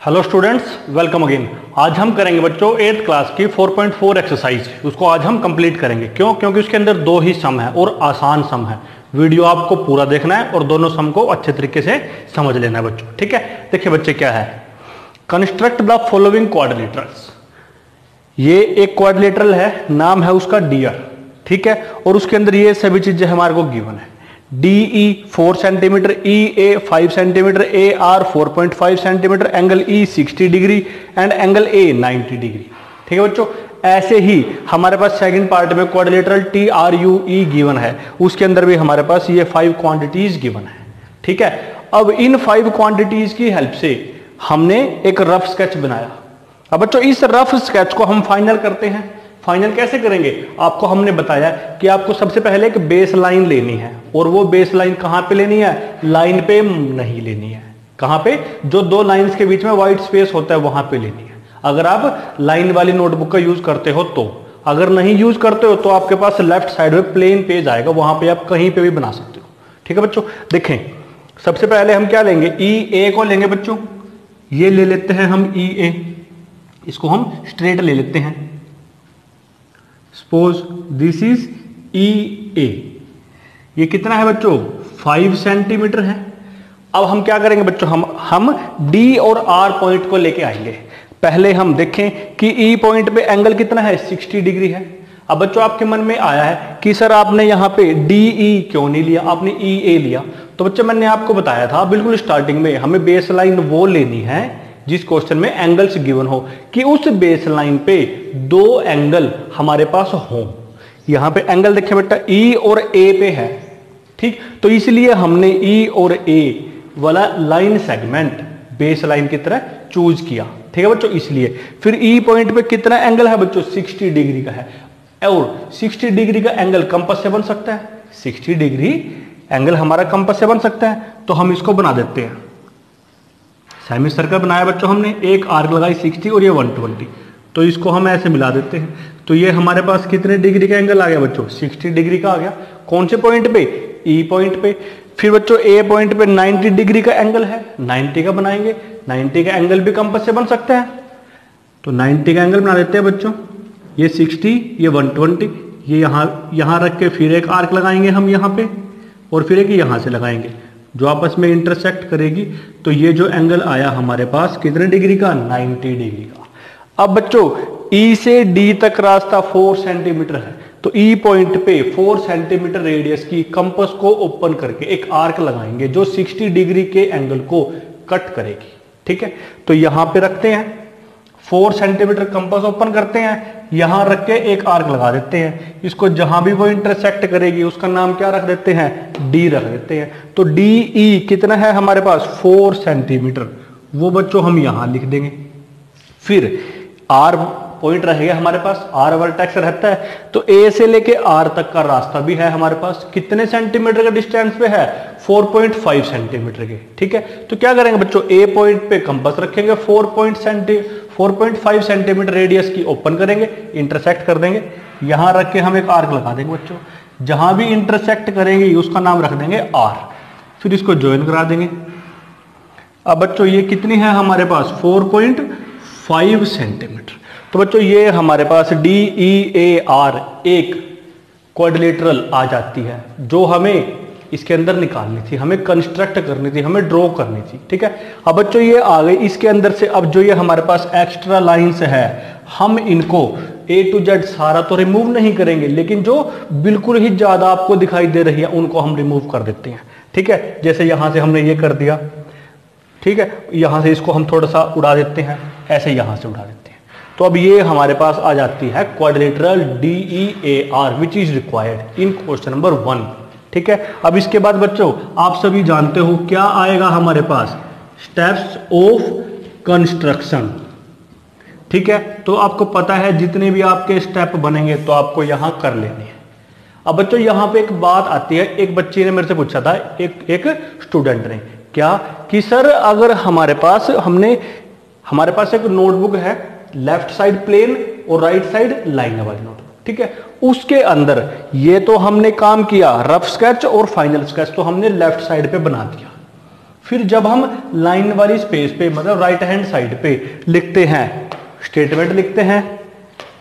Hello students, welcome again. आज हम करेंगे बच्चों 8th क्लास की 4.4 एक्सरसाइज। उसको आज हम कंप्लीट करेंगे। क्यों? क्योंकि उसके अंदर दो ही सम है और आसान सम है। वीडियो आपको पूरा देखना है और दोनों सम को अच्छे तरीके से समझ लेना है बच्चों। ठीक है, देखिए बच्चे क्या है। Construct the following quadrilaterals. ये एक क्वाड्रिलेटरल है, नाम है उसका डियर। ठीक है, और उसके अंदर ये सभी चीजें हमारे को गिवन है। DE 4 centimetre, EA 5 centimetre, AR 4.5 centimetre, angle E 60 degree and angle A 90 degree. ठीक है बच्चों, ऐसे ही हमारे पास सेकंड पार्ट में क्वाड्रिलेटरल TRUE गिवन है। उसके अंदर भी हमारे पास ये 5 क्वांटिटीज गिवन है। ठीक है, अब इन 5 क्वांटिटीज की हेल्प से हमने एक रफ स्केच बनाया। अब बच्चों इस रफ स्केच को हम फाइनल करते हैं। फाइनल कैसे करेंगे? आपको हमने बताया कि आपको सबसे पहले एक बेस लाइन लेनी है, और वो बेस लाइन कहां पे लेनी है? लाइन पे नहीं लेनी है। कहां पे? जो दो लाइंस के बीच में व्हाइट स्पेस होता है वहां पे लेनी है। अगर आप लाइन वाली नोटबुक का यूज करते हो तो, अगर नहीं यूज करते हो तो आपके पास लेफ्ट साइड में प्लेन पेज आएगा, वहां पे आप कहीं पे भी बना सकते हो। ठीक है बच्चों, देखें सबसे पहले हम क्या लेंगे? EA को लेंगे बच्चों। ये ले लेते हैं हम EA, इसको हम स्ट्रेट ले लेते हैं। Suppose this is EA। ये कितना है बच्चों? 5 सेंटीमीटर है। अब हम क्या करेंगे बच्चों? हम D और R पॉइंट को लेके आएंगे। पहले हम देखें कि E पॉइंट पे एंगल कितना है? 60 डिग्री है। अब बच्चों आपके मन में आया है कि सर आपने यहां पे DE क्यों नहीं लिया, आपने EA लिया। तो बच्चों मैंने आपको बताया था बिल्कुल स्टार्टिंग में, हमें बेस लाइन वो लेनी है जिस क्वेश्चन में एंगल्स गिवन हो, कि उस बेस लाइन पे दो एंगल हमारे पास हो। यहां पे एंगल देखें बेटा, E और A पे है। ठीक, तो इसलिए हमने E और A वाला लाइन सेगमेंट बेस लाइन की तरह चूज किया। ठीक है बच्चों, इसलिए फिर E पॉइंट पे कितना एंगल है बच्चों? 60 डिग्री का है। और 60 डिग्री का एंगल कंपास से बन सकता है। 60 डिग्री एंगल हमारा कंपास से बन सकता है, तो हम इसको बना देते हैं। सेमी सर्कल बनाया बच्चों हमने, एक आर्क लगाई 60 और ये 120, तो इसको हम ऐसे मिला देते हैं। तो ये हमारे पास कितने डिग्री का एंगल आ गया बच्चों? 60 डिग्री का आ गया। कौन से पॉइंट पे? E पॉइंट पे। फिर बच्चों A पॉइंट पे 90 डिग्री का एंगल है, 90 का बनाएंगे। 90 का एंगल भी कंपास से बन सकता है, तो 90 का एंगल बना देते हैं बच्चों। ये 60, ये 120, ये यहां रख के फिर एक आर्क लगाएंगे हम यहाँ पे, और फिर एक यहां से लगाएंगे जो आपस में इंटरसेक्ट करेगी। तो ये जो एंगल आया हमारे पास कितने डिग्री का? 90 डिग्री का। अब बच्चों E से D तक रास्ता 4 सेंटीमीटर है, तो E पॉइंट पे 4 सेंटीमीटर रेडियस की कंपास को ओपन करके एक आर्क लगाएंगे जो 60 डिग्री के एंगल को कट करेगी। ठीक है, तो यहां पे रखते हैं, 4 सेंटीमीटर कंपास ओपन करते हैं, यहां रख के एक आर्क लगा देते हैं। इसको जहां भी वो इंटरसेक्ट करेगी उसका नाम क्या रख देते हैं? D रख देते हैं। तो DE कितना है हमारे पास? 4 सेंटीमीटर। वो बच्चों हम यहां लिख देंगे। फिर R पॉइंट रहेगा हमारे पास, R वर्टेक्स रहता है, तो A से लेके R तक का रास्ता भी है हमारे पास। कितने सेंटीमीटर का डिस्टेंस पे है? 4.5 सेंटीमीटर के। ठीक है, तो क्या करेंगे बच्चों? A पॉइंट पे कंपास रखेंगे, 4.5 सेंटीमीटर रेडियस की ओपन करेंगे, इंटरसेक्ट कर देंगे। यहां रख के हम एक आर्क लगा देंगे बच्चों। जहां भी इंटरसेक्ट करेंगे उसका नाम रख देंगे R। फिर इसको ज्वाइन करा देंगे। अब बच्चों ये कितनी है हमारे पास? 4.5 सेंटीमीटर। तो बच्चों ये हमारे पास DEAR एक क्वाड्रिलेटरल आ जाती है, जो हमें इसके अंदर निकालनी थी, हमें कंस्ट्रक्ट करनी थी, हमें ड्रॉ करनी थी। ठीक है, अब बच्चों ये आ गई इसके अंदर से। अब जो ये हमारे पास एक्स्ट्रा लाइंस है, हम इनको A to Z सारा तो रिमूव नहीं करेंगे, लेकिन जो बिल्कुल ही ज्यादा आपको दिखाई दे रही है उनको हम रिमूव कर देते हैं। ठीक है, जैसे यहां से हमने ये कर दिया। ठीक है, यहां से इसको हम थोड़ा सा उड़ा देते हैं, ऐसे यहां से उड़ा देते हैं। तो अब ये हमारे पास आ जाती है quadrilateral DEAR which is required in question number 1। ठीक है, अब इसके बाद बच्चों आप सभी जानते हो क्या आएगा हमारे पास? Steps of construction. ठीक है, तो आपको पता है जितने भी आपके स्टेप बनेंगे तो आपको यहां कर लेने हैं। अब बच्चों यहां पे एक बात आती है, एक बच्चे ने मेरे से पूछा था, एक स्टूडेंट ने, क्या कि सर अगर हमारे पास एक नोटबुक है, लेफ्ट साइड प्लेन और राइट साइड लाइन वाली नोटबुक। ठीक है, उसके अंदर ये तो हमने काम किया रफ स्केच और फाइनल स्केच तो हमने लेफ्ट साइड पे बना दिया। फिर जब हम लाइन वाली स्पेस पे मतलब राइट हैंड साइड पे लिखते हैं, स्टेटमेंट लिखते हैं,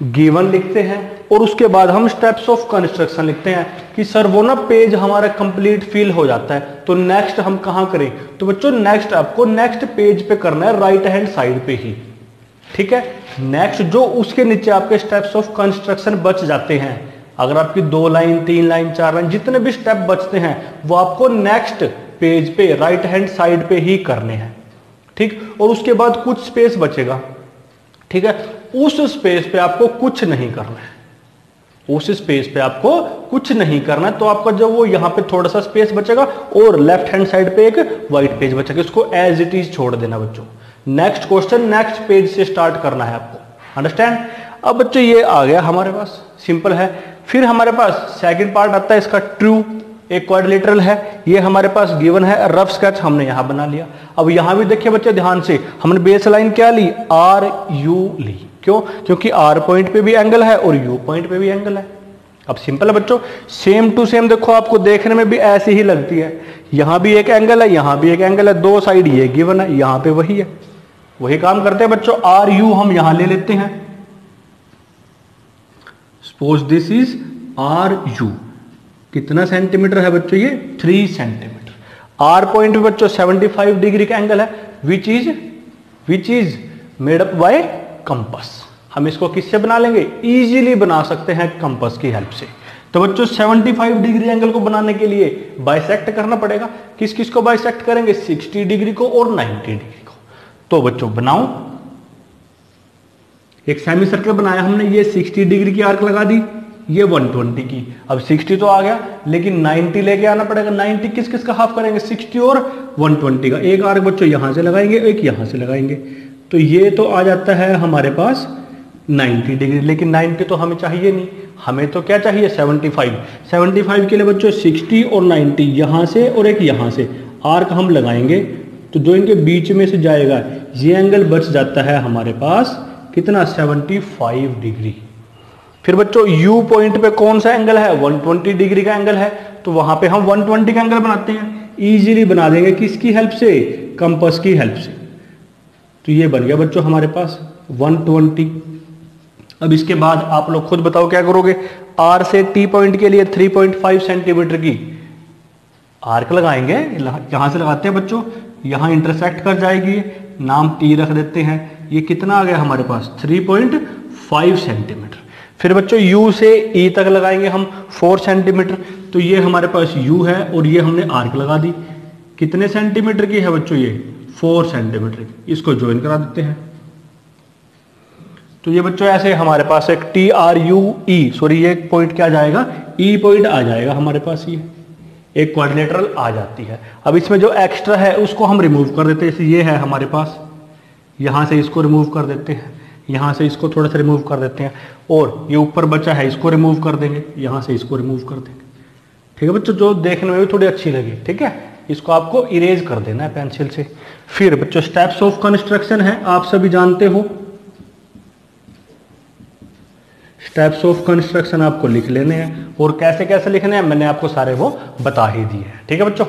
गिवन लिखते हैं और उसके बाद हम स्टेप्स ऑफ कंस्ट्रक्शन लिखते हैं कि सर वो ना पेज हमारा कंप्लीट फिल हो जाता है, तो नेक्स्ट हम कहां करें? तो बच्चों नेक्स्ट आपको नेक्स्ट पेज पे करना है, राइट हैंड साइड पे ही, ठीक है। नेक्स्ट जो उसके नीचे आपके स्टेप्स ऑफ कंस्ट्रक्शन बच जाते हैं, अगर आपकी 2 लाइन 3 लाइन 4 लाइन जितने भी स्टेप बचते हैं वो आपको नेक्स्ट पेज पे राइट हैंड साइड पे ही करने हैं, ठीक। और उसके बाद कुछ स्पेस बचेगा, ठीक है, उस स्पेस पे आपको कुछ नहीं करना है, उस स्पेस पे आपको कुछ नहीं करना है। तो आपका जो वो यहां पे थोड़ा सा स्पेस बचेगा और लेफ्ट हैंड साइड पे एक व्हाइट पेज बचेगा, इसको एज इट इज छोड़ देना बच्चों। नेक्स्ट क्वेश्चन नेक्स्ट पेज से स्टार्ट करना है आपको, अंडरस्टैंड। अब बच्चों ये आ गया हमारे पास, सिंपल है। फिर हमारे पास सेकंड पार्ट आता है इसका, ट्रू, एक क्वाड्रिलेटरल है, ये हमारे पास गिवन है, रफ स्केच हमने यहां बना लिया। अब यहां भी देखिए बच्चे ध्यान से, हमने बेस लाइन क्या ली? आर यू ली, क्यों? क्योंकि आर पॉइंट पे भी एंगल है और यू पॉइंट पे भी एंगल है। अब सिंपल है बच्चों, सेम टू सेम देखो, आपको देखने में भी ऐसी ही लगती है, यहां भी एक एंगल है, यहां भी एक एंगल है, दो साइड ये गिवन है, यहां पे वही है, वही काम करते हैं बच्चों। आर यू हम यहां ले लेते हैं, suppose this is R u, कितना सेंटीमीटर है बच्चों? ये 3 सेंटीमीटर। आर पॉइंट पे बच्चों 75 डिग्री का एंगल है, which is made up by compass. हम इसको किससे बना लेंगे? इजीली बना सकते हैं कंपास की हेल्प से। तो बच्चों 75 डिग्री एंगल को बनाने के लिए बाइसेक्ट करना पड़ेगा। किस किस को बाइसेक्ट करेंगे? 60 डिग्री को और 90 डिग्री को। तो बच्चों बनाओ, एक सेमी सर्कल बनाया हमने, ये 60 डिग्री की आर्क लगा दी, ये 120 की। अब 60 तो आ गया, लेकिन 90 लेके आना पड़ेगा। 90 किस किस का हाफ करेंगे? 60 और 120 का। एक आर्क बच्चों यहां से लगाएंगे, एक यहां से लगाएंगे, तो ये तो आ जाता है हमारे पास 90 डिग्री। लेकिन 90 तो हमें चाहिए नहीं, हमें तो क्या चाहिए? 75 के लिए बच्चों 60 और 90 यहां से और एक यहां से आर्क हम लगाएंगे, तो जो इनके बीच में से जाएगा ये एंगल बच जाता है हमारे पास कितना? 75 डिग्री। फिर बच्चों U पॉइंट पे कौन सा एंगल है? 120 डिग्री का एंगल है, तो वहां पे हम 120 का एंगल बनाते हैं, इजीली बना देंगे। किसकी हेल्प से? कंपास की हेल्प से। तो ये बन गया बच्चों हमारे पास 120। अब इसके बाद आप लोग खुद बताओ क्या करोगे? R से T पॉइंट के लिए 3.5 सेंटीमीटर की आर्क लगाएंगे, यहां से लगाते हैं बच्चों, यहां इंटरसेक्ट कर जाएगी, नाम T रख देते हैं। ये कितना आ गया हमारे पास? 3.5 सेंटीमीटर। फिर बच्चों U से E तक लगाएंगे हम 4 सेंटीमीटर, तो ये हमारे पास U है और ये हमने आर्क लगा दी। कितने सेंटीमीटर की है बच्चों? ये 4 सेंटीमीटर की। इसको ज्वाइन करा देते हैं। तो ये बच्चों ऐसे हमारे पास एक TRUE, सॉरी ये पॉइंट क्या जाएगा? E पॉइंट आ जाएगा हमारे पास, ये एक क्वाड्रिलेटरल आ जाती है। अब इसमें जो एक्स्ट्रा है उसको हम रिमूव कर देते हैं। जैसे ये है हमारे पास, यहां से इसको रिमूव कर देते हैं, यहां से इसको थोड़ा सा रिमूव कर देते हैं, और ये ऊपर बचा है इसको रिमूव कर देंगे, यहां से इसको रिमूव कर देंगे। ठीक है बच्चों, जो देखने में भी थोड़ी अच्छी लगी, ठीक है, इसको आपको इरेज कर देना है पेंसिल से। फिर बच्चों स्टेप्स ऑफ कंस्ट्रक्शन है, आप सभी जानते हो। स्टेप्स ऑफ कंस्ट्रक्शन आपको लिख लेने हैं, और कैसे कैसे लिखने हैं मैंने आपको सारे वो बता ही दिए हैं। ठीक है बच्चों।